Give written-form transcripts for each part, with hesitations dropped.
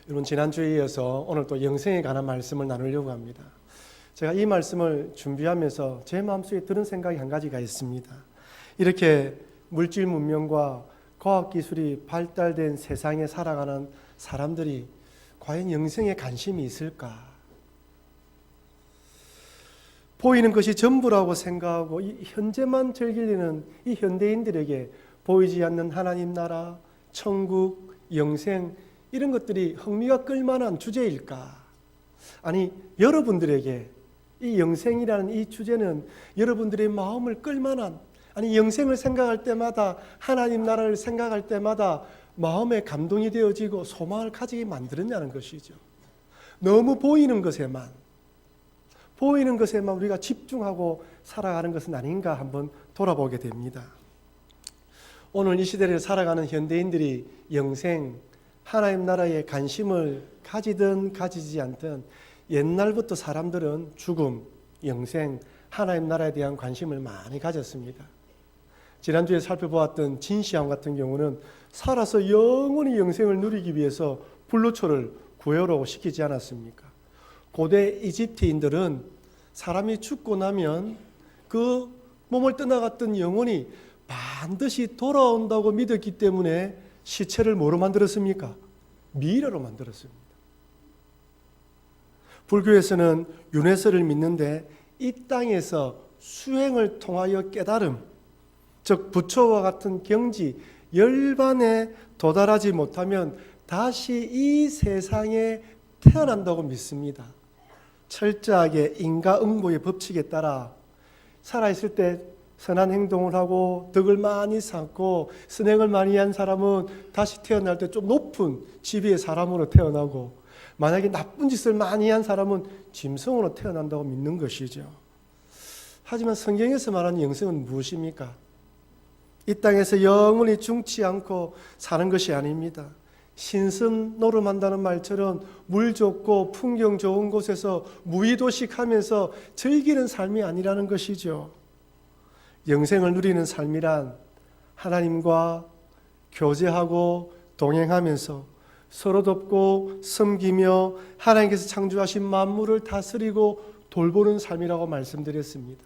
여러분, 지난주에 이어서 오늘 또 영생에 관한 말씀을 나누려고 합니다. 제가 이 말씀을 준비하면서 제 마음속에 드는 생각이 한 가지가 있습니다. 이렇게 물질 문명과 과학기술이 발달된 세상에 살아가는 사람들이 과연 영생에 관심이 있을까? 보이는 것이 전부라고 생각하고 이 현재만 즐기려는 이 현대인들에게 보이지 않는 하나님 나라, 천국, 영생 이런 것들이 흥미가 끌만한 주제일까? 아니, 여러분들에게 이 영생이라는 이 주제는 여러분들의 마음을 끌만한, 아니 영생을 생각할 때마다, 하나님 나라를 생각할 때마다 마음에 감동이 되어지고 소망을 가지게 만들었냐는 것이죠. 너무 보이는 것에만 우리가 집중하고 살아가는 것은 아닌가 한번 돌아보게 됩니다. 오늘 이 시대를 살아가는 현대인들이 영생, 하나님 나라에 관심을 가지든 가지지 않든 옛날부터 사람들은 죽음, 영생, 하나님 나라에 대한 관심을 많이 가졌습니다. 지난주에 살펴보았던 진시황 같은 경우는 살아서 영원히 영생을 누리기 위해서 불로초를 구해오라고 시키지 않았습니까? 고대 이집트인들은 사람이 죽고 나면 그 몸을 떠나갔던 영혼이 반드시 돌아온다고 믿었기 때문에 시체를 뭐로 만들었습니까? 미라로 만들었습니다. 불교에서는 윤회설을 믿는데 이 땅에서 수행을 통하여 깨달음, 즉 부처와 같은 경지, 열반에 도달하지 못하면 다시 이 세상에 태어난다고 믿습니다. 철저하게 인과응보의 법칙에 따라 살아있을 때 선한 행동을 하고 덕을 많이 쌓고 선행을 많이 한 사람은 다시 태어날 때 좀 높은 지위의 사람으로 태어나고, 만약에 나쁜 짓을 많이 한 사람은 짐승으로 태어난다고 믿는 것이죠. 하지만 성경에서 말하는 영생은 무엇입니까? 이 땅에서 영원히 죽지 않고 사는 것이 아닙니다. 신선 노름한다는 말처럼 물 좋고 풍경 좋은 곳에서 무의도식하면서 즐기는 삶이 아니라는 것이죠. 영생을 누리는 삶이란 하나님과 교제하고 동행하면서 서로 돕고 섬기며 하나님께서 창조하신 만물을 다스리고 돌보는 삶이라고 말씀드렸습니다.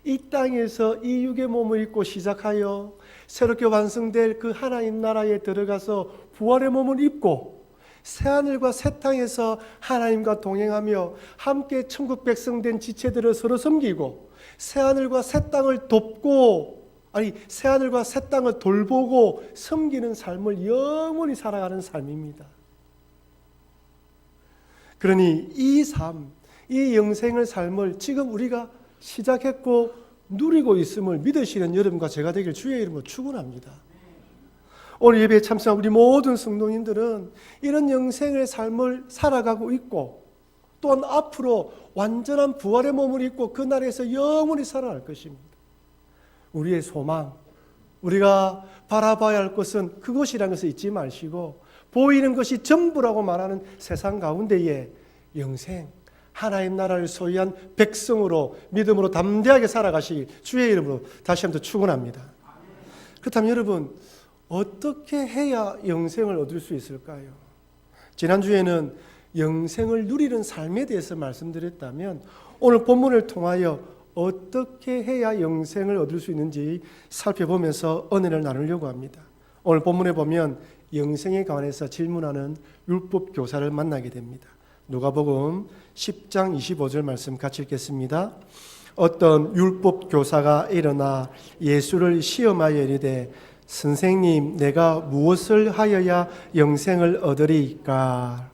이 땅에서 이 육의 몸을 입고 시작하여 새롭게 완성될 그 하나님 나라에 들어가서 부활의 몸을 입고 새하늘과 새 땅에서 하나님과 동행하며 함께 천국 백성 된 지체들을 서로 섬기고 새하늘과 새 땅을 돕고, 아니 새하늘과 새 땅을 돌보고 섬기는 삶을 영원히 살아가는 삶입니다. 그러니 이 삶, 이 영생의 삶을 지금 우리가 시작했고 누리고 있음을 믿으시는 여러분과 제가 되길 주의 이름으로 축원합니다. 오늘 예배에 참석한 우리 모든 성도님들은 이런 영생의 삶을 살아가고 있고, 또한 앞으로 완전한 부활의 몸을 입고 그 나라에서 영원히 살아갈 것입니다. 우리의 소망, 우리가 바라봐야 할 것은 그것이라는 것을 잊지 마시고, 보이는 것이 전부라고 말하는 세상 가운데에 영생, 하나님 나라를 소유한 백성으로 믿음으로 담대하게 살아가시길 주의 이름으로 다시 한번 축원합니다. 그렇다면 여러분, 어떻게 해야 영생을 얻을 수 있을까요? 지난주에는 영생을 누리는 삶에 대해서 말씀드렸다면, 오늘 본문을 통하여 어떻게 해야 영생을 얻을 수 있는지 살펴보면서 은혜를 나누려고 합니다. 오늘 본문에 보면 영생에 관해서 질문하는 율법 교사를 만나게 됩니다. 누가복음 10장 25절 말씀 같이 읽겠습니다. 어떤 율법 교사가 일어나 예수를 시험하여 이르되 선생님, 내가 무엇을 하여야 영생을 얻으리까?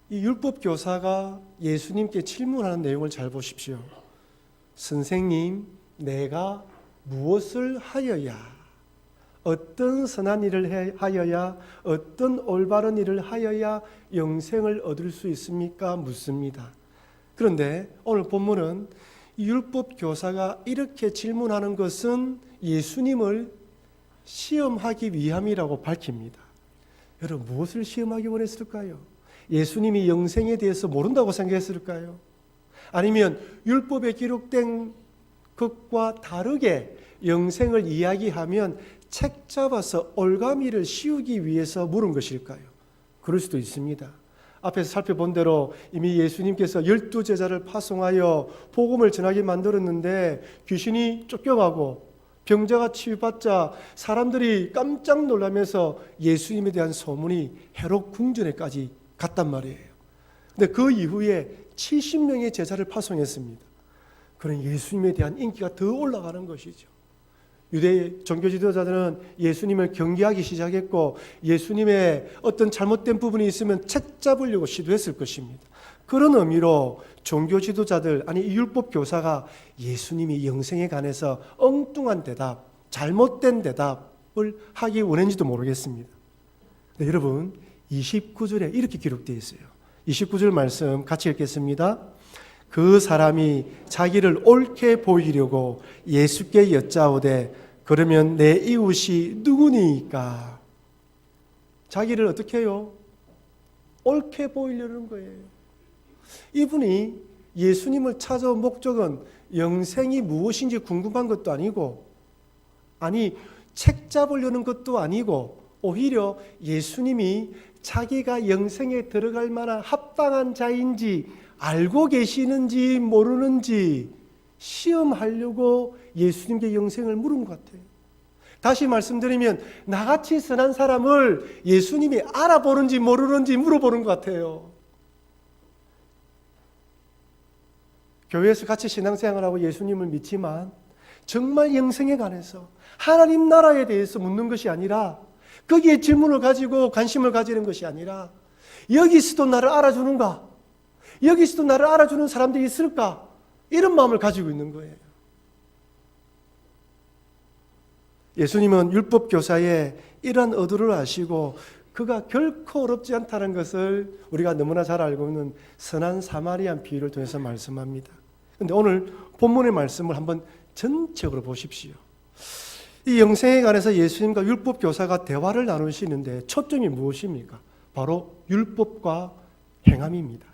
이 율법 교사가 예수님께 질문하는 내용을 잘 보십시오. 선생님, 내가 무엇을 하여야, 어떤 선한 일을 하여야, 어떤 올바른 일을 하여야 영생을 얻을 수 있습니까? 묻습니다. 그런데 오늘 본문은 율법 교사가 이렇게 질문하는 것은 예수님을 시험하기 위함이라고 밝힙니다. 여러분, 무엇을 시험하기 원했을까요? 예수님이 영생에 대해서 모른다고 생각했을까요? 아니면 율법에 기록된 것과 다르게 영생을 이야기하면 책 잡아서 올가미를 씌우기 위해서 물은 것일까요? 그럴 수도 있습니다. 앞에서 살펴본 대로 이미 예수님께서 12제자를 파송하여 복음을 전하게 만들었는데 귀신이 쫓겨가고 병자가 치유받자 사람들이 깜짝 놀라면서 예수님에 대한 소문이 헤롯 궁전에까지 갔단 말이에요. 근데 그 이후에 70명의 제자를 파송했습니다. 그런 예수님에 대한 인기가 더 올라가는 것이죠. 유대 종교 지도자들은 예수님을 경계하기 시작했고 예수님의 어떤 잘못된 부분이 있으면 책잡으려고 시도했을 것입니다. 그런 의미로 종교 지도자들, 아니 율법 교사가 예수님이 영생에 관해서 엉뚱한 대답, 잘못된 대답을 하기 원했는지도 모르겠습니다. 네, 여러분 29절에 이렇게 기록되어 있어요. 29절 말씀 같이 읽겠습니다. 그 사람이 자기를 옳게 보이려고 예수께 여짜오되 그러면 내 이웃이 누구니까? 자기를 어떻게 해요? 옳게 보이려는 거예요. 이분이 예수님을 찾아온 목적은 영생이 무엇인지 궁금한 것도 아니고, 아니 책 잡으려는 것도 아니고, 오히려 예수님이 자기가 영생에 들어갈 만한 합당한 자인지 알고 계시는지 모르는지 시험하려고 예수님께 영생을 물은 것 같아요. 다시 말씀드리면 나같이 선한 사람을 예수님이 알아보는지 모르는지 물어보는 것 같아요. 교회에서 같이 신앙생활하고 예수님을 믿지만 정말 영생에 관해서 하나님 나라에 대해서 묻는 것이 아니라, 거기에 질문을 가지고 관심을 가지는 것이 아니라, 여기서도 나를 알아주는가? 여기서도 나를 알아주는 사람들이 있을까? 이런 마음을 가지고 있는 거예요. 예수님은 율법교사의 이러한 의도를 아시고 그가 결코 어렵지 않다는 것을 우리가 너무나 잘 알고 있는 선한 사마리안 비유를 통해서 말씀합니다. 그런데 오늘 본문의 말씀을 한번 전체적으로 보십시오. 이 영생에 관해서 예수님과 율법교사가 대화를 나누시는데 초점이 무엇입니까? 바로 율법과 행함입니다.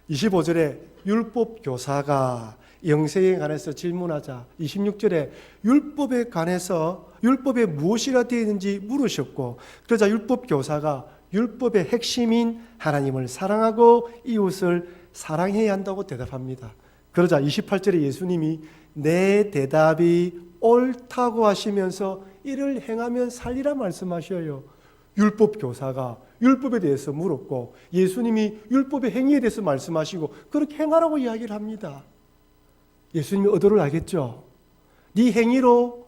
25절에 율법교사가 영생에 관해서 질문하자 26절에 율법에 관해서 율법에 무엇이라 되어 있는지 물으셨고, 그러자 율법교사가 율법의 핵심인 하나님을 사랑하고 이웃을 사랑해야 한다고 대답합니다. 그러자 28절에 예수님이 내 대답이 옳다고 하시면서 이를 행하면 살리라 말씀하셔요. 율법교사가 율법에 대해서 물었고 예수님이 율법의 행위에 대해서 말씀하시고 그렇게 행하라고 이야기를 합니다. 예수님이 의도를 알겠죠. 네 행위로,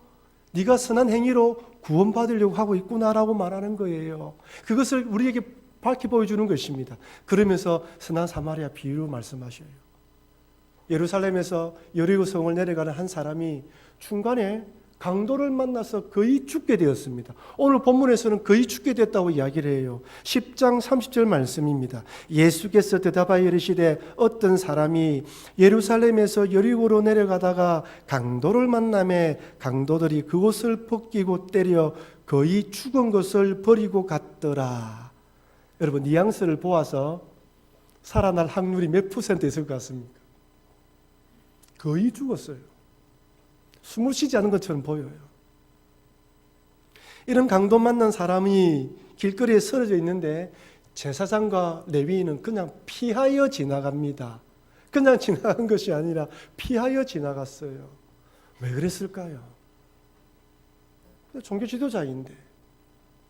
네가 선한 행위로 구원받으려고 하고 있구나라고 말하는 거예요. 그것을 우리에게 밝히 보여주는 것입니다. 그러면서 선한 사마리아 비유로 말씀하셔요. 예루살렘에서 여리고 성을 내려가는 한 사람이 중간에 강도를 만나서 거의 죽게 되었습니다. 오늘 본문에서는 거의 죽게 됐다고 이야기를 해요. 10장 30절 말씀입니다. 예수께서 대답하여 이르시되 어떤 사람이 예루살렘에서 여리고로 내려가다가 강도를 만나매 강도들이 그곳을 벗기고 때려 거의 죽은 것을 버리고 갔더라. 여러분 뉘앙스를 보아서 살아날 확률이 몇 퍼센트 있을 것 같습니까? 거의 죽었어요. 숨을 쉬지 않은 것처럼 보여요. 이런 강도 만난 사람이 길거리에 쓰러져 있는데 제사장과 레위인은 그냥 피하여 지나갑니다. 그냥 지나간 것이 아니라 피하여 지나갔어요. 왜 그랬을까요? 종교 지도자인데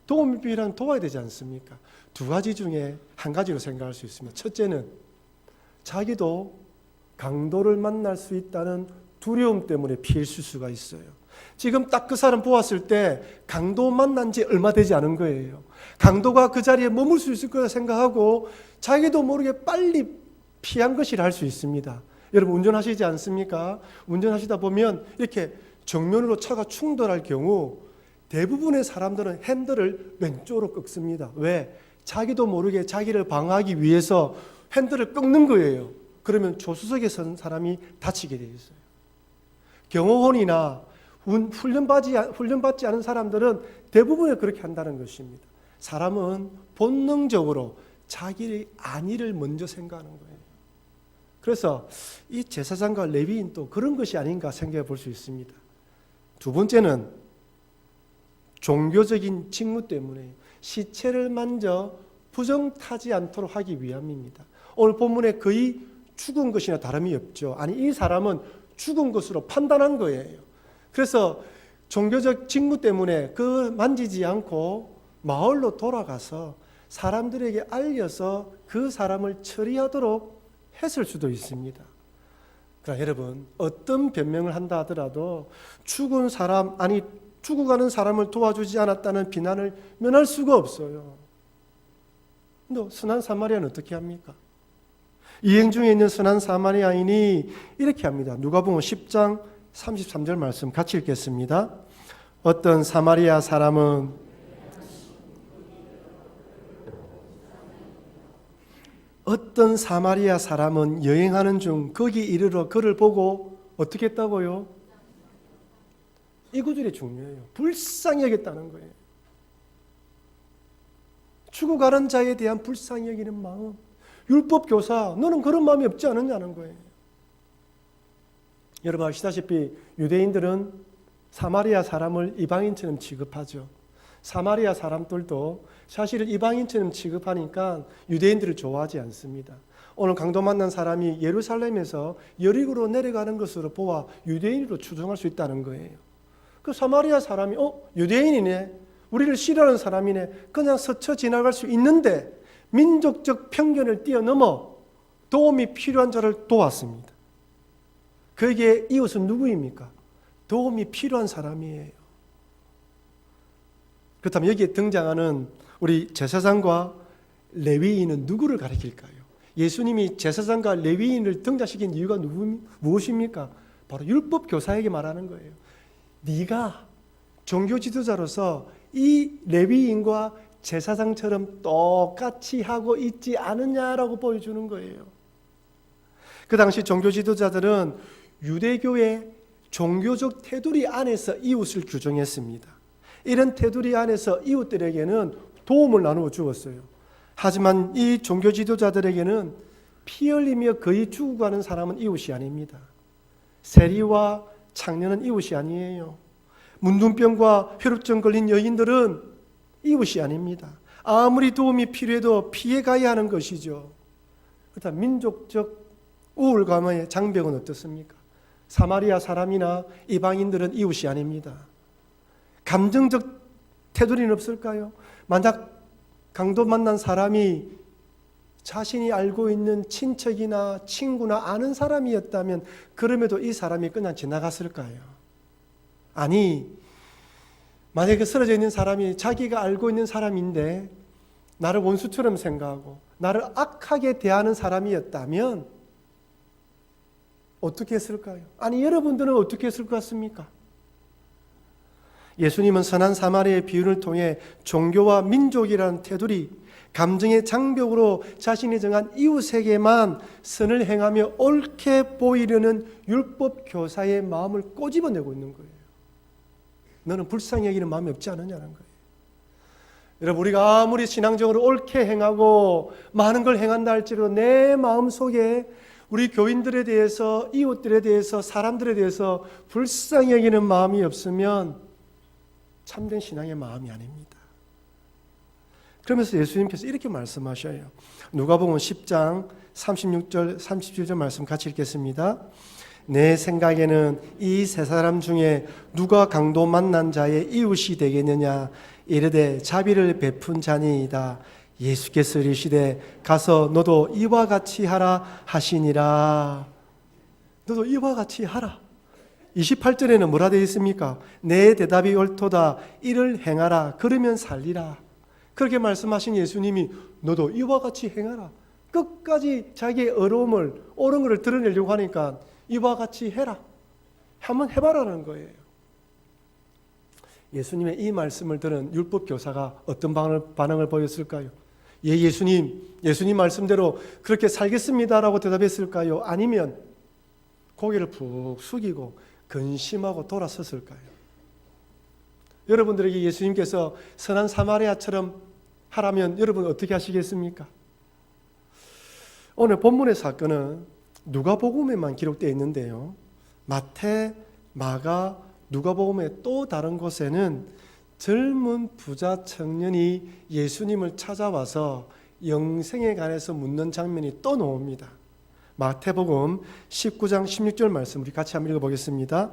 도움이 필요하면 도와야 되지 않습니까? 두 가지 중에 한 가지로 생각할 수 있습니다. 첫째는 자기도 강도를 만날 수 있다는 두려움 때문에 피했을 수가 있어요. 지금 딱 그 사람 보았을 때 강도 만난 지 얼마 되지 않은 거예요. 강도가 그 자리에 머물 수 있을 거라 생각하고 자기도 모르게 빨리 피한 것이라 할 수 있습니다. 여러분 운전하시지 않습니까? 운전하시다 보면 이렇게 정면으로 차가 충돌할 경우 대부분의 사람들은 핸들을 왼쪽으로 꺾습니다. 왜? 자기도 모르게 자기를 방어하기 위해서 핸들을 꺾는 거예요. 그러면 조수석에 선 사람이 다치게 되어 있어요. 경호원이나 훈련받지 않은 사람들은 대부분 그렇게 한다는 것입니다. 사람은 본능적으로 자기의 안위를 먼저 생각하는 거예요. 그래서 이 제사장과 레위인도 그런 것이 아닌가 생각해 볼 수 있습니다. 두 번째는 종교적인 직무 때문에 시체를 만져 부정타지 않도록 하기 위함입니다. 오늘 본문에 거의 죽은 것이나 다름이 없죠. 아니, 이 사람은 죽은 것으로 판단한 거예요. 그래서 종교적 직무 때문에 그 만지지 않고 마을로 돌아가서 사람들에게 알려서 그 사람을 처리하도록 했을 수도 있습니다. 그러나 여러분, 어떤 변명을 한다 하더라도 죽은 사람, 아니 죽어가는 사람을 도와주지 않았다는 비난을 면할 수가 없어요. 근데 선한 사마리아는 어떻게 합니까? 이행 중에 있는 선한 사마리아인이 이렇게 합니다. 누가복음 10장 33절 말씀 같이 읽겠습니다. 어떤 사마리아 사람은 여행하는 중 거기 이르러 그를 보고 어떻게 했다고요? 이 구절이 중요해요. 불쌍히 여겼다는 거예요. 죽어가는 자에 대한 불쌍히 여기는 마음. 율법교사, 너는 그런 마음이 없지 않느냐는 거예요. 여러분 아시다시피 유대인들은 사마리아 사람을 이방인처럼 취급하죠. 사마리아 사람들도 사실은 이방인처럼 취급하니까 유대인들을 좋아하지 않습니다. 오늘 강도 만난 사람이 예루살렘에서 여리고로 내려가는 것으로 보아 유대인으로 추정할 수 있다는 거예요. 그 사마리아 사람이 유대인이네, 우리를 싫어하는 사람이네, 그냥 스쳐 지나갈 수 있는데 민족적 편견을 뛰어넘어 도움이 필요한 자를 도왔습니다. 그에게 이웃은 누구입니까? 도움이 필요한 사람이에요. 그렇다면 여기에 등장하는 우리 제사장과 레위인은 누구를 가리킬까요? 예수님이 제사장과 레위인을 등장시킨 이유가 무엇입니까? 바로 율법 교사에게 말하는 거예요. 네가 종교 지도자로서 이 레위인과 제사장처럼 똑같이 하고 있지 않느냐라고 보여주는 거예요. 그 당시 종교 지도자들은 유대교의 종교적 테두리 안에서 이웃을 규정했습니다. 이런 테두리 안에서 이웃들에게는 도움을 나누어 주었어요. 하지만 이 종교 지도자들에게는 피 흘리며 거의 죽어가는 사람은 이웃이 아닙니다. 세리와 창녀는 이웃이 아니에요. 문둥병과 혈루증 걸린 여인들은 이웃이 아닙니다. 아무리 도움이 필요해도 피해가야 하는 것이죠. 그렇다면 민족적 우울감의 장벽은 어떻습니까? 사마리아 사람이나 이방인들은 이웃이 아닙니다. 감정적 테두리는 없을까요? 만약 강도 만난 사람이 자신이 알고 있는 친척이나 친구나 아는 사람이었다면 그럼에도 이 사람이 그냥 지나갔을까요? 아니, 만약에 쓰러져 있는 사람이 자기가 알고 있는 사람인데 나를 원수처럼 생각하고 나를 악하게 대하는 사람이었다면 어떻게 했을까요? 아니, 여러분들은 어떻게 했을 것 같습니까? 예수님은 선한 사마리아의 비유를 통해 종교와 민족이라는 테두리, 감정의 장벽으로 자신이 정한 이웃에게만 선을 행하며 옳게 보이려는 율법 교사의 마음을 꼬집어내고 있는 거예요. 너는 불쌍히 여기는 마음이 없지 않느냐는 거예요. 여러분, 우리가 아무리 신앙적으로 옳게 행하고 많은 걸 행한다 할지라도 내 마음속에 우리 교인들에 대해서, 이웃들에 대해서, 사람들에 대해서 불쌍히 여기는 마음이 없으면 참된 신앙의 마음이 아닙니다. 그러면서 예수님께서 이렇게 말씀하셔요. 누가복음 10장 36절 37절 말씀 같이 읽겠습니다. 내 생각에는 이 세 사람 중에 누가 강도 만난 자의 이웃이 되겠느냐? 이르되 자비를 베푼 자니이다. 예수께서 이르시되 가서 너도 이와 같이 하라 하시니라. 너도 이와 같이 하라. 28절에는 뭐라 되어 있습니까? 내 대답이 옳도다. 이를 행하라. 그러면 살리라. 그렇게 말씀하신 예수님이 너도 이와 같이 행하라. 끝까지 자기의 어려움을, 옳은 것을 드러내려고 하니까 이와 같이 해라. 한번 해봐라는 거예요. 예수님의 이 말씀을 들은 율법 교사가 어떤 반응을 보였을까요? 예, 예수님 말씀대로 그렇게 살겠습니다라고 대답했을까요? 아니면 고개를 푹 숙이고 근심하고 돌아섰을까요? 여러분들에게 예수님께서 선한 사마리아처럼 하라면 여러분 어떻게 하시겠습니까? 오늘 본문의 사건은 누가복음에만 기록되어 있는데요. 마태, 마가, 누가복음의 또 다른 곳에는 젊은 부자 청년이 예수님을 찾아와서 영생에 관해서 묻는 장면이 또 나옵니다. 마태복음 19장 16절 말씀 우리 같이 한번 읽어보겠습니다.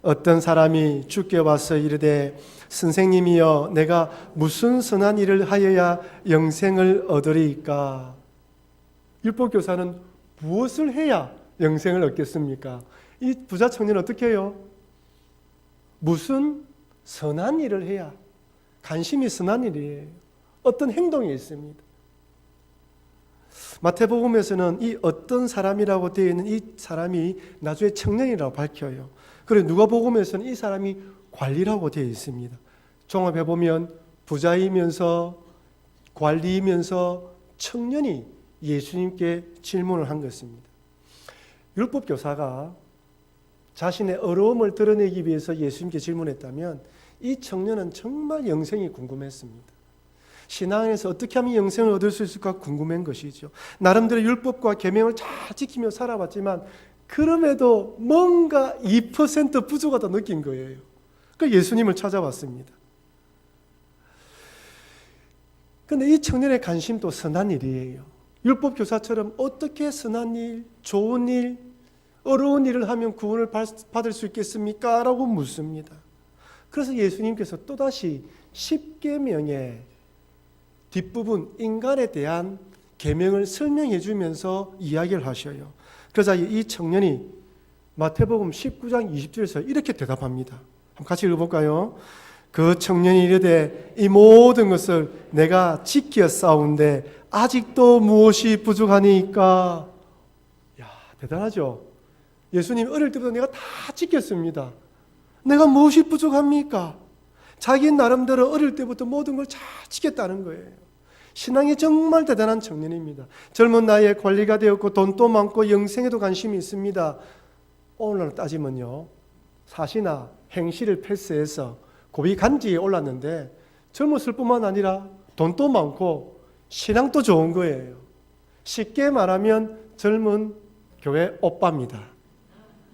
어떤 사람이 주께 와서 이르되 선생님이여 내가 무슨 선한 일을 하여야 영생을 얻으리이까? 율법교사는 무엇을 해야 영생을 얻겠습니까? 이 부자 청년은 어떻게 해요? 무슨 선한 일을 해야, 관심이 선한 일이에요. 어떤 행동이 있습니다. 마태복음에서는 이 어떤 사람이라고 되어 있는 이 사람이 나중에 청년이라고 밝혀요. 그리고 누가복음에서는 이 사람이 관리라고 되어 있습니다. 종합해보면 부자이면서 관리이면서 청년이 예수님께 질문을 한 것입니다. 율법교사가 자신의 어려움을 드러내기 위해서 예수님께 질문했다면 이 청년은 정말 영생이 궁금했습니다. 신앙에서 어떻게 하면 영생을 얻을 수 있을까 궁금한 것이죠. 나름대로 율법과 계명을 잘 지키며 살아봤지만 그럼에도 뭔가 2% 부족하다 느낀 거예요. 그래서 예수님을 찾아왔습니다. 그런데 이 청년의 관심도 선한 일이에요. 율법교사처럼 어떻게 선한 일, 좋은 일, 어려운 일을 하면 구원을 받을 수 있겠습니까? 라고 묻습니다. 그래서 예수님께서 또다시 10계명의 뒷부분 인간에 대한 계명을 설명해 주면서 이야기를 하셔요. 그래서 이 청년이 마태복음 19장 20절에서 이렇게 대답합니다. 한번 같이 읽어볼까요? 그 청년이 이르되 이 모든 것을 내가 지켰사온데 아직도 무엇이 부족하니까? 야, 대단하죠? 예수님 어릴 때부터 내가 다 지켰습니다. 내가 무엇이 부족합니까? 자기 나름대로 어릴 때부터 모든 걸 잘 지켰다는 거예요. 신앙이 정말 대단한 청년입니다. 젊은 나이에 관리가 되었고 돈도 많고 영생에도 관심이 있습니다. 오늘날 따지면요, 사시나 행시를 패스해서 고위 간지에 올랐는데 젊었을 뿐만 아니라 돈도 많고 신앙도 좋은 거예요. 쉽게 말하면 젊은 교회 오빠입니다.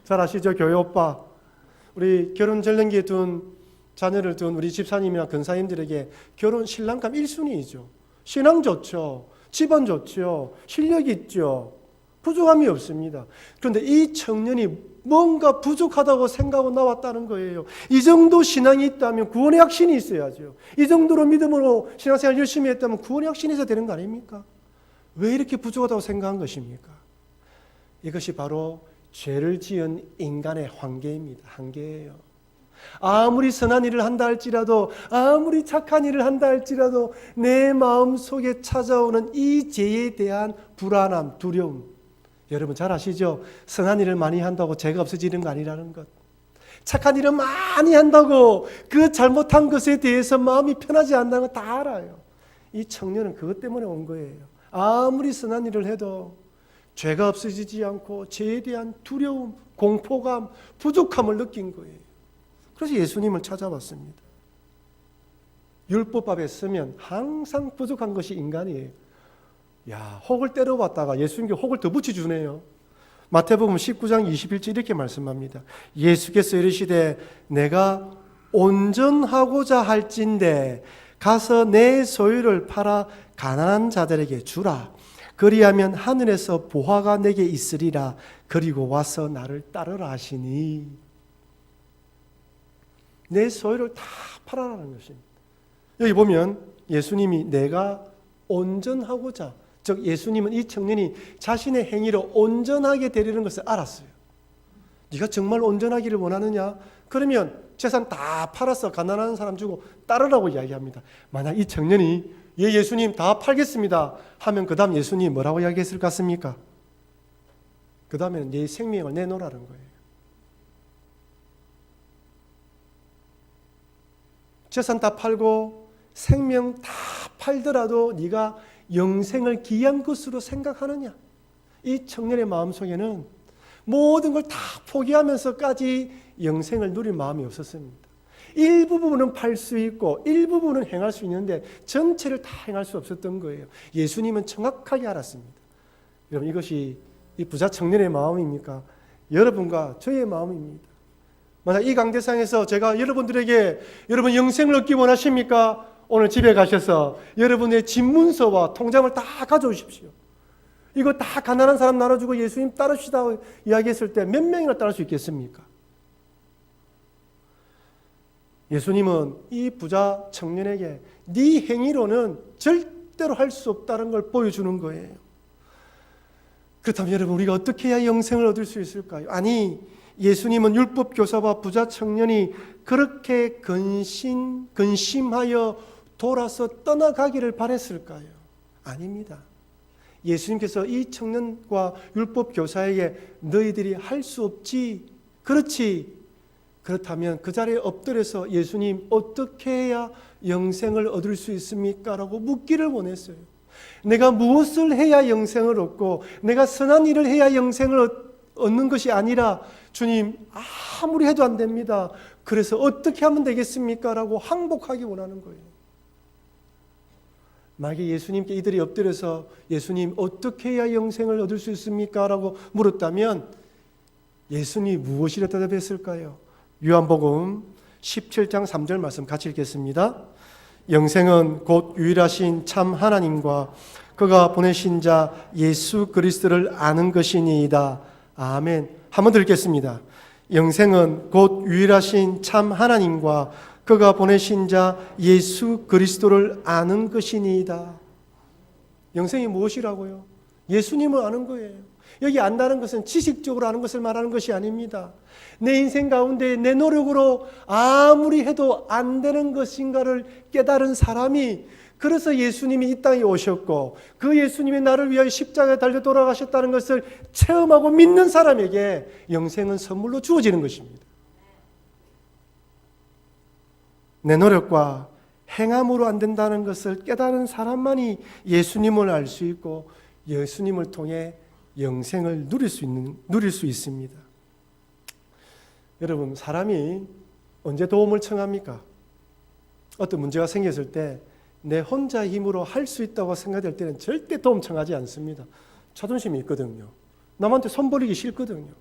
잘 아시죠? 교회 오빠. 우리 결혼 전년기에 자녀를 둔 우리 집사님이나 근사님들에게 결혼 신랑감 1순위이죠. 신앙 좋죠. 집안 좋죠. 실력 있죠. 부족함이 없습니다. 그런데 이 청년이 뭔가 부족하다고 생각하고 나왔다는 거예요. 이 정도 신앙이 있다면 구원의 확신이 있어야죠. 이 정도로 믿음으로 신앙생활 열심히 했다면 구원의 확신이 있어야 되는 거 아닙니까? 왜 이렇게 부족하다고 생각한 것입니까? 이것이 바로 죄를 지은 인간의 한계입니다. 한계예요. 아무리 선한 일을 한다 할지라도, 아무리 착한 일을 한다 할지라도 내 마음속에 찾아오는 이 죄에 대한 불안함, 두려움. 여러분 잘 아시죠? 선한 일을 많이 한다고 죄가 없어지는 거 아니라는 것. 착한 일을 많이 한다고 그 잘못한 것에 대해서 마음이 편하지 않다는 거 다 알아요. 이 청년은 그것 때문에 온 거예요. 아무리 선한 일을 해도 죄가 없어지지 않고 죄에 대한 두려움, 공포감, 부족함을 느낀 거예요. 그래서 예수님을 찾아왔습니다. 율법법에 쓰면 항상 부족한 것이 인간이에요. 야, 혹을 때려봤다가 예수님께 혹을 더 붙여주네요. 마태복음 19장 21절 이렇게 말씀합니다. 예수께서 이르시되 내가 온전하고자 할진대 가서 내 소유를 팔아 가난한 자들에게 주라. 그리하면 하늘에서 보화가 내게 있으리라. 그리고 와서 나를 따르라 하시니. 내 소유를 다 팔아라는 것입니다. 여기 보면 예수님이 내가 온전하고자, 즉 예수님은 이 청년이 자신의 행위로 온전하게 되려는 것을 알았어요. 네가 정말 온전하기를 원하느냐? 그러면 재산 다 팔아서 가난한 사람 주고 따르라고 이야기합니다. 만약 이 청년이 예, 예수님 다 팔겠습니다 하면 그 다음 예수님이 뭐라고 이야기했을 것 같습니까? 그 다음에는 네 생명을 내놓으라는 거예요. 재산 다 팔고 생명 다 팔더라도 네가 영생을 귀한 것으로 생각하느냐? 이 청년의 마음속에는 모든 걸 다 포기하면서까지 영생을 누릴 마음이 없었습니다. 일부분은 팔 수 있고 일부분은 행할 수 있는데 전체를 다 행할 수 없었던 거예요. 예수님은 정확하게 알았습니다. 여러분 이것이 이 부자 청년의 마음입니까? 여러분과 저의 마음입니다. 만약 이 강대상에서 제가 여러분들에게 여러분 영생을 얻기 원하십니까? 오늘 집에 가셔서 여러분의 집문서와 통장을 다 가져오십시오. 이거 다 가난한 사람 나눠주고 예수님 따르시다 이야기했을 때 몇 명이나 따를 수 있겠습니까? 예수님은 이 부자 청년에게 네 행위로는 절대로 할 수 없다는 걸 보여주는 거예요. 그렇다면 여러분 우리가 어떻게 해야 영생을 얻을 수 있을까요? 아니 예수님은 율법 교사와 부자 청년이 그렇게 근심하여 돌아서 떠나가기를 바랬을까요? 아닙니다. 예수님께서 이 청년과 율법 교사에게 너희들이 할 수 없지, 그렇지, 그렇다면 그 자리에 엎드려서 예수님 어떻게 해야 영생을 얻을 수 있습니까? 라고 묻기를 원했어요. 내가 무엇을 해야 영생을 얻고 내가 선한 일을 해야 영생을 얻는 것이 아니라 주님 아무리 해도 안 됩니다. 그래서 어떻게 하면 되겠습니까? 라고 항복하기 원하는 거예요. 만약에 예수님께 이들이 엎드려서 예수님 어떻게 해야 영생을 얻을 수 있습니까? 라고 물었다면 예수님이 무엇이라 대답했을까요? 요한복음 17장 3절 말씀 같이 읽겠습니다. 영생은 곧 유일하신 참 하나님과 그가 보내신 자 예수 그리스도를 아는 것이니이다. 아멘. 한번 더 읽겠습니다. 영생은 곧 유일하신 참 하나님과 그가 보내신 자 예수 그리스도를 아는 것이니이다. 영생이 무엇이라고요? 예수님을 아는 거예요. 여기 안다는 것은 지식적으로 아는 것을 말하는 것이 아닙니다. 내 인생 가운데 내 노력으로 아무리 해도 안 되는 것인가를 깨달은 사람이, 그래서 예수님이 이 땅에 오셨고 그 예수님이 나를 위하여 십자가에 달려 돌아가셨다는 것을 체험하고 믿는 사람에게 영생은 선물로 주어지는 것입니다. 내 노력과 행함으로 안 된다는 것을 깨달은 사람만이 예수님을 알 수 있고 예수님을 통해 영생을 누릴 수 있습니다. 여러분, 사람이 언제 도움을 청합니까? 어떤 문제가 생겼을 때 내 혼자 힘으로 할 수 있다고 생각될 때는 절대 도움 청하지 않습니다. 자존심이 있거든요. 남한테 손 버리기 싫거든요.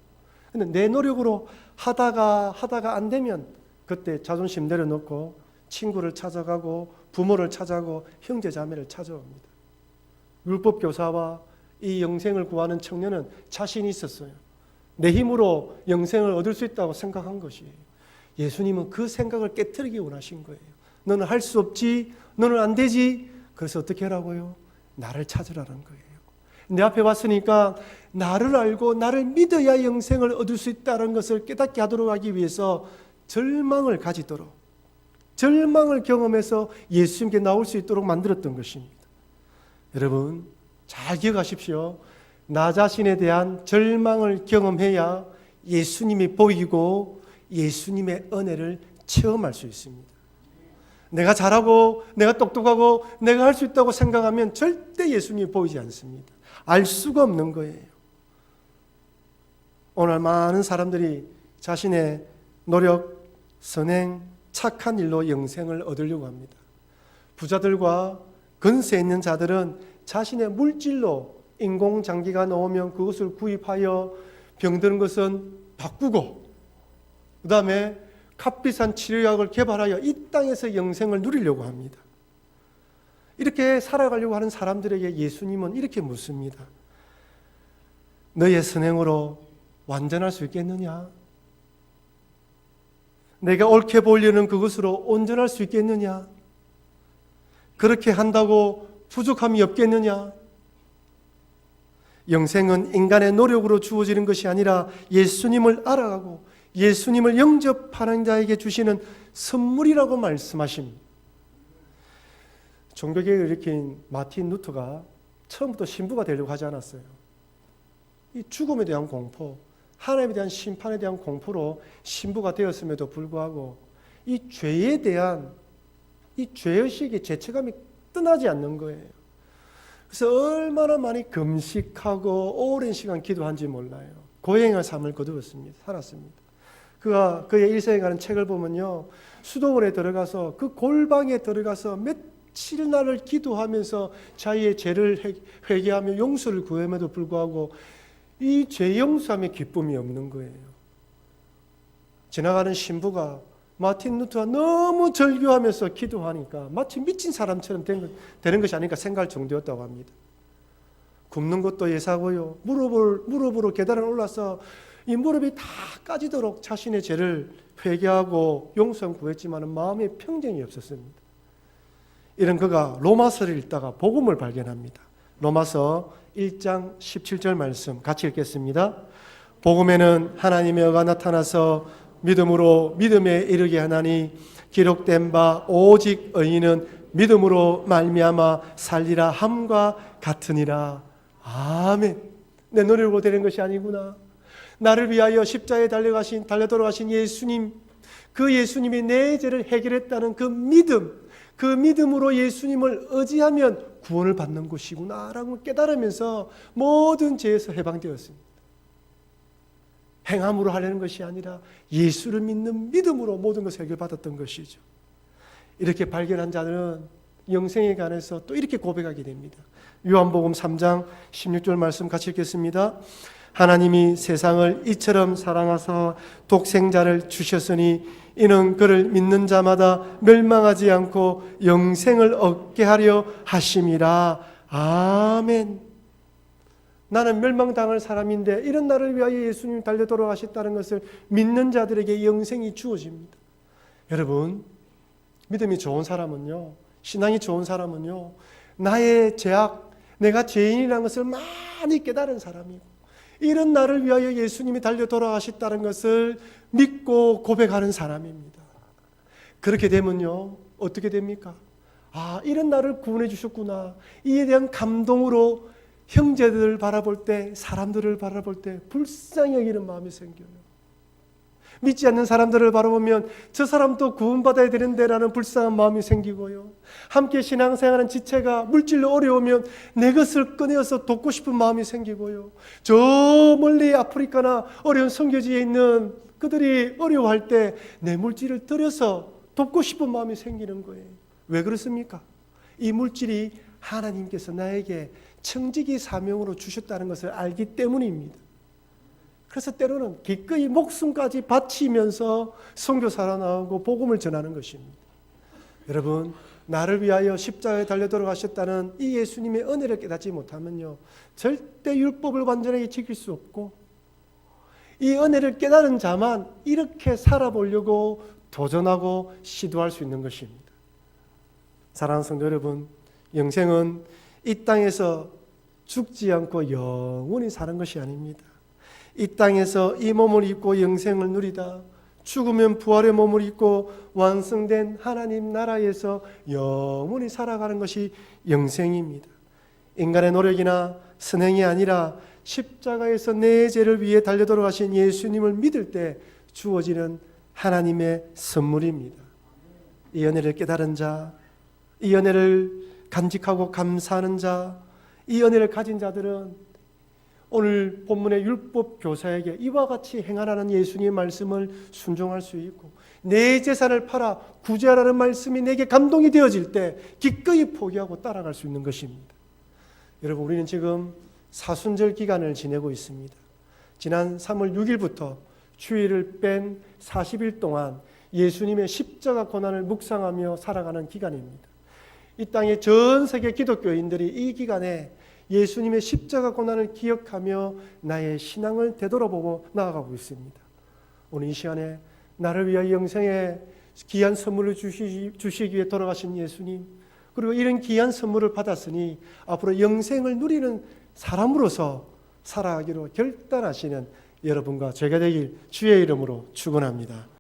근데 내 노력으로 하다가 안 되면 그때 자존심 내려놓고 친구를 찾아가고 부모를 찾아가고 형제 자매를 찾아옵니다. 율법 교사와 이 영생을 구하는 청년은 자신이 있었어요. 내 힘으로 영생을 얻을 수 있다고 생각한 것이에요. 예수님은 그 생각을 깨트리기 원하신 거예요. 너는 할 수 없지, 너는 안 되지. 그래서 어떻게 하라고요? 나를 찾으라는 거예요. 내 앞에 왔으니까 나를 알고 나를 믿어야 영생을 얻을 수 있다는 것을 깨닫게 하도록 하기 위해서 절망을 가지도록, 절망을 경험해서 예수님께 나올 수 있도록 만들었던 것입니다. 여러분, 잘 기억하십시오. 나 자신에 대한 절망을 경험해야 예수님이 보이고 예수님의 은혜를 체험할 수 있습니다. 내가 잘하고 내가 똑똑하고 내가 할 수 있다고 생각하면 절대 예수님이 보이지 않습니다. 알 수가 없는 거예요. 오늘 많은 사람들이 자신의 노력, 선행, 착한 일로 영생을 얻으려고 합니다. 부자들과 근세 있는 자들은 자신의 물질로 인공장기가 나오면 그것을 구입하여 병드는 것은 바꾸고, 그 다음에 값비싼 치료약을 개발하여 이 땅에서 영생을 누리려고 합니다. 이렇게 살아가려고 하는 사람들에게 예수님은 이렇게 묻습니다. 너의 선행으로 완전할 수 있겠느냐? 내가 옳게 보이려는 그것으로 온전할 수 있겠느냐? 그렇게 한다고 부족함이 없겠느냐? 영생은 인간의 노력으로 주어지는 것이 아니라 예수님을 알아가고 예수님을 영접하는 자에게 주시는 선물이라고 말씀하십니다. 종교개혁을 일으킨 마틴 루터가 처음부터 신부가 되려고 하지 않았어요. 이 죽음에 대한 공포, 하나님에 대한 심판에 대한 공포로 신부가 되었음에도 불구하고 이 죄에 대한 이 죄의식의 죄책감이 떠나지 않는 거예요. 그래서 얼마나 많이 금식하고 오랜 시간 기도한지 몰라요. 고행의 삶을 거두었습니다. 살았습니다. 그가 그의 일생에 가는 책을 보면요, 수도원에 들어가서 그 골방에 들어가서 며칠 날을 기도하면서 자기의 죄를 회개하며 용서를 구함에도 불구하고 이 죄 용서함에 기쁨이 없는 거예요. 지나가는 신부가 마틴 루터가 너무 절규하면서 기도하니까 마치 미친 사람처럼 되는 것이 아닐까 생각할 정도였다고 합니다. 굽는 것도 예사고요. 무릎으로 계단을 올라서 이 무릎이 다 까지도록 자신의 죄를 회개하고 용서를 구했지만 마음에 평정이 없었습니다. 이런 그가 로마서를 읽다가 복음을 발견합니다. 로마서 1장 17절 말씀 같이 읽겠습니다. 복음에는 하나님의 의가 나타나서 믿음으로 믿음에 이르게 하나니 기록된 바 오직 의인은 믿음으로 말미암아 살리라 함과 같으니라. 아멘. 내 노력으로 되는 것이 아니구나. 나를 위하여 십자가에 달려 돌아가신 예수님, 그 예수님이 내 죄를 해결했다는 그 믿음으로 예수님을 의지하면 구원을 받는 것이구나 라고 깨달으면서 모든 죄에서 해방되었습니다. 행함으로 하려는 것이 아니라 예수를 믿는 믿음으로 모든 것을 해결받았던 것이죠. 이렇게 발견한 자들은 영생에 관해서 또 이렇게 고백하게 됩니다. 요한복음 3장 16절 말씀 같이 읽겠습니다. 하나님이 세상을 이처럼 사랑하사 독생자를 주셨으니 이는 그를 믿는 자마다 멸망하지 않고 영생을 얻게 하려 하심이라. 아멘. 나는 멸망당할 사람인데 이런 나를 위하여 예수님이 달려 돌아가셨다는 것을 믿는 자들에게 영생이 주어집니다. 여러분, 믿음이 좋은 사람은요, 신앙이 좋은 사람은요, 나의 죄악, 내가 죄인이라는 것을 많이 깨달은 사람이고 이런 나를 위하여 예수님이 달려 돌아가셨다는 것을 믿고 고백하는 사람입니다. 그렇게 되면요, 어떻게 됩니까? 아, 이런 나를 구원해 주셨구나. 이에 대한 감동으로 형제들을 바라볼 때, 사람들을 바라볼 때 불쌍히 여기는 마음이 생겨요. 믿지 않는 사람들을 바라보면 저 사람도 구원받아야 되는데 라는 불쌍한 마음이 생기고요. 함께 신앙생활하는 지체가 물질로 어려우면 내 것을 꺼내어서 돕고 싶은 마음이 생기고요. 저 멀리 아프리카나 어려운 선교지에 있는 그들이 어려워할 때 내 물질을 들여서 돕고 싶은 마음이 생기는 거예요. 왜 그렇습니까? 이 물질이 하나님께서 나에게 청지기 사명으로 주셨다는 것을 알기 때문입니다. 그래서 때로는 기꺼이 목숨까지 바치면서 선교사로 나오고 복음을 전하는 것입니다. 여러분, 나를 위하여 십자가에 달려 돌아가셨다는 이 예수님의 은혜를 깨닫지 못하면요, 절대 율법을 완전하게 지킬 수 없고 이 은혜를 깨달은 자만 이렇게 살아보려고 도전하고 시도할 수 있는 것입니다. 사랑하는 성도 여러분, 영생은 이 땅에서 죽지 않고 영원히 사는 것이 아닙니다. 이 땅에서 이 몸을 입고 영생을 누리다 죽으면 부활의 몸을 입고 완성된 하나님 나라에서 영원히 살아가는 것이 영생입니다. 인간의 노력이나 선행이 아니라 십자가에서 내 죄를 위해 달려 돌아가신 예수님을 믿을 때 주어지는 하나님의 선물입니다. 이 은혜를 깨달은 자, 이 은혜를 간직하고 감사하는 자, 이 은혜를 가진 자들은 오늘 본문의 율법 교사에게 이와 같이 행하라는 예수님의 말씀을 순종할 수 있고 내 재산을 팔아 구제하라는 말씀이 내게 감동이 되어질 때 기꺼이 포기하고 따라갈 수 있는 것입니다. 여러분, 우리는 지금 사순절 기간을 지내고 있습니다. 지난 3월 6일부터 주일을 뺀 40일 동안 예수님의 십자가 고난을 묵상하며 살아가는 기간입니다. 이 땅의 전 세계 기독교인들이 이 기간에 예수님의 십자가 고난을 기억하며 나의 신앙을 되돌아보고 나아가고 있습니다. 오늘 이 시간에 나를 위하여 영생의 귀한 선물을 주시기 위해 돌아가신 예수님, 그리고 이런 귀한 선물을 받았으니 앞으로 영생을 누리는 사람으로서 살아가기로 결단하시는 여러분과 제가 되길 주의 이름으로 축원합니다.